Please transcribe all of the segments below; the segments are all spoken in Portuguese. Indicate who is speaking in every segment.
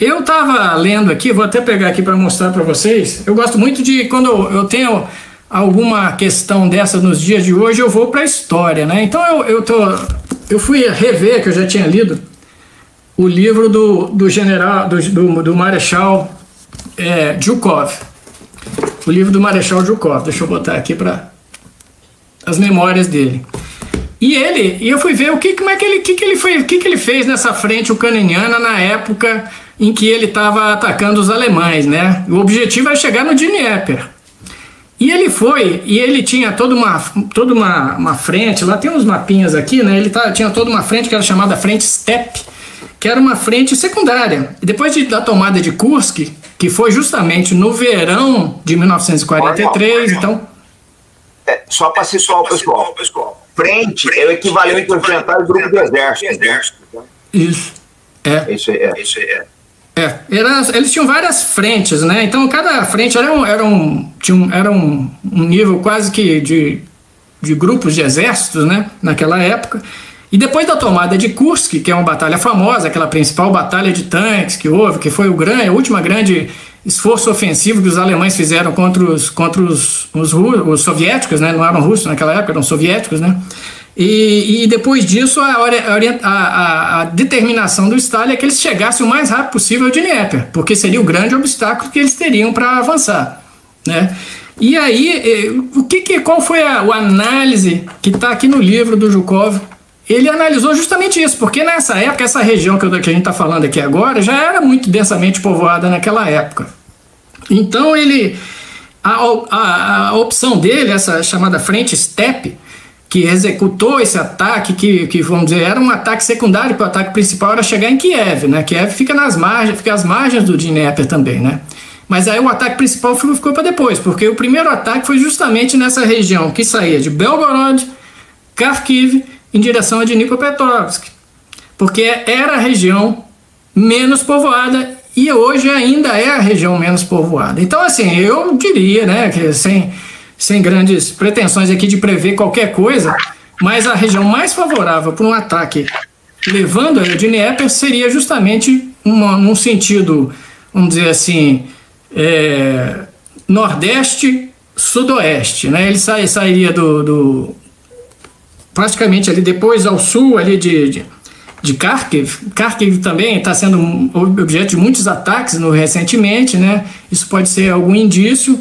Speaker 1: Eu estava lendo aqui, vou até pegar aqui para mostrar para vocês. Eu gosto muito de, quando eu tenho alguma questão dessa nos dias de hoje, eu vou para a história, né? Então eu fui rever, que eu já tinha lido, o livro do general, do Marechal Zhukov. O livro do Marechal Zhukov. Deixa eu botar aqui para as memórias dele. E eu fui ver o que ele fez nessa frente ucraniana na época em que ele estava atacando os alemães, né? O objetivo era chegar no Dnieper. E ele tinha toda uma frente, lá tem uns mapinhas aqui, né? Tinha toda uma frente que era chamada Frente Steppe, que era uma frente secundária. E depois da tomada de Kursk, que foi justamente no verão de 1943, então...
Speaker 2: Só para situar o pessoal. Frente é o equivalente ao enfrentar o grupo de exército.
Speaker 1: Isso.
Speaker 2: Isso é.
Speaker 1: Eles tinham várias frentes, né? Então cada frente era um nível quase que de grupos de exércitos, né? Naquela época. E depois da tomada de Kursk, que é uma batalha famosa, aquela principal batalha de tanques que houve, que foi a última grande esforço ofensivo que os alemães fizeram contra os soviéticos, né? Não eram russos naquela época, eram soviéticos, né? E depois disso, a determinação do Stalin é que eles chegassem o mais rápido possível ao Dnieper, porque seria o grande obstáculo que eles teriam para avançar, né? E aí, qual foi a análise que está aqui no livro do Zhukov? Ele analisou justamente isso, porque nessa época, essa região que a gente está falando aqui agora, já era muito densamente povoada naquela época. Então, a opção dele, essa chamada Frente Steppe, que executou esse ataque, que vamos dizer, era um ataque secundário, porque o ataque principal era chegar em Kiev, né? Kiev fica às margens do Dnieper também, né? Mas aí o ataque principal ficou para depois, porque o primeiro ataque foi justamente nessa região que saía de Belgorod, Kharkiv, em direção a Dnipropetrovsk, porque era a região menos povoada e hoje ainda é a região menos povoada. Então, assim, eu diria, né, que sem grandes pretensões aqui de prever qualquer coisa, mas a região mais favorável para um ataque levando a Dnieper seria justamente num sentido, vamos dizer assim, nordeste-sudoeste, né? Ele sairia praticamente ali depois ao sul ali de Kharkiv. Kharkiv também está sendo objeto de muitos ataques recentemente, né? Isso pode ser algum indício,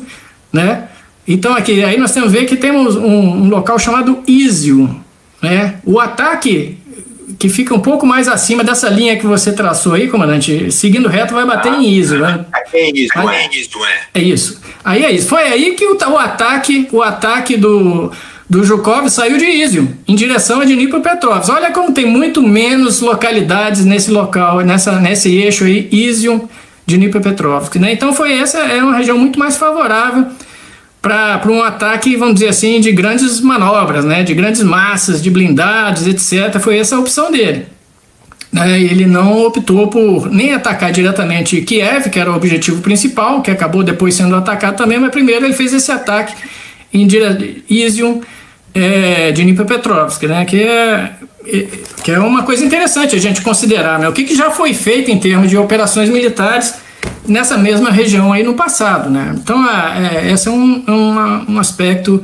Speaker 1: né? Então aí nós temos que ver que temos um local chamado Izium, né? O ataque que fica um pouco mais acima dessa linha que você traçou aí, comandante, seguindo reto vai bater em Izium, né? É isso. Aí é isso. Foi aí que o ataque do Zhukov saiu de Izium, em direção a Dnipropetrovsk. Olha como tem muito menos localidades nesse local, nesse eixo aí, Izium, Dnipropetrovsk, né? Então essa é uma região muito mais favorável para um ataque, vamos dizer assim, de grandes manobras, né? De grandes massas, de blindados, etc. Foi essa a opção dele. Ele não optou por nem atacar diretamente Kiev, que era o objetivo principal, que acabou depois sendo atacado também, mas primeiro ele fez esse ataque em Izium, Dnipropetrovsk, né? Que é uma coisa interessante a gente considerar, né? O que já foi feito em termos de operações militares nessa mesma região aí no passado, né? Então esse é um aspecto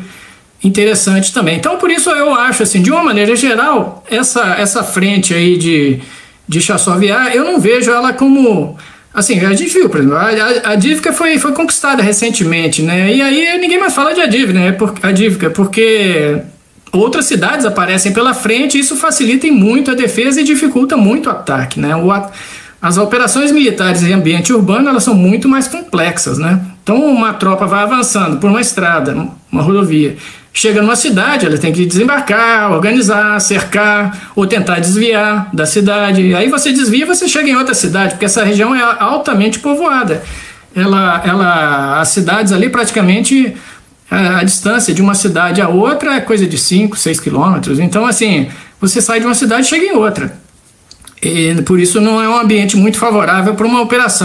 Speaker 1: interessante também. Então por isso eu acho, assim, de uma maneira geral, essa frente aí de Chasiv-Yar, eu não vejo ela como... Assim, a gente viu, por exemplo, a Avdiivka foi conquistada recentemente, né? E aí ninguém mais fala de Avdiivka, porque outras cidades aparecem pela frente e isso facilita muito a defesa e dificulta muito o ataque, né? As operações militares em ambiente urbano, elas são muito mais complexas, né? Então uma tropa vai avançando por uma estrada, uma rodovia, chega numa cidade, ela tem que desembarcar, organizar, cercar ou tentar desviar da cidade. Aí você desvia e você chega em outra cidade, porque essa região é altamente povoada. As cidades ali praticamente, a distância de uma cidade a outra é coisa de 5, 6 quilômetros. Então, assim, você sai de uma cidade e chega em outra. E por isso não é um ambiente muito favorável para uma operação